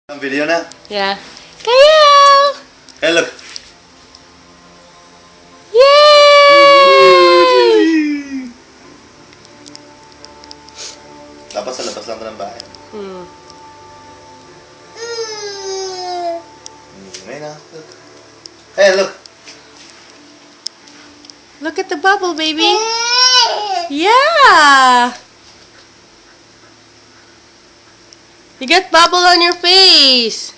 Ang video na. Yeah. Kyle! Hey, look. Yay! Dapat sa labas lang ito ng bahay. Ngayon na. Look. Hey, look. Look at the bubble, baby. Yeah! You got bubble on your face.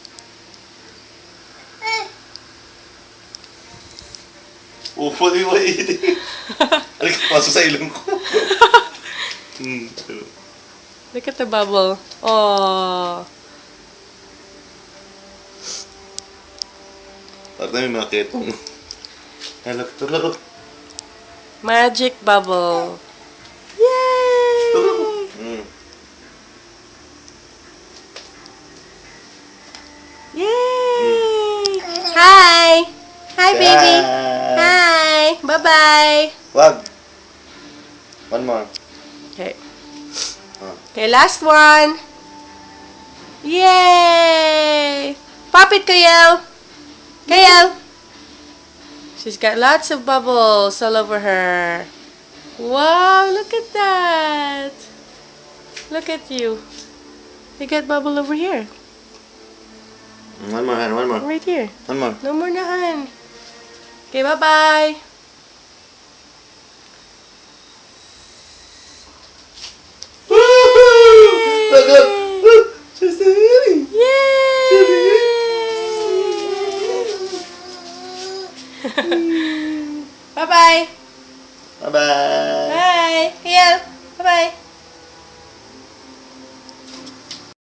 Upoy. Alik, pasok sa ilong ko. Look at the bubble. Oh. Parang may mga ketong. Hey, look. Look. Magic bubble. Yay! Look. Yay! Hi! Hi, baby. Hi! Bye-bye. Wag. One more. Okay. Okay, last one. Yay! Pop it, Kayel. Kayel. She's got lots of bubbles all over her. Wow, look at that. Look at you. You got bubble over here. One more, Han. One more. Right here. One more. No more na, Han. Okay, bye-bye.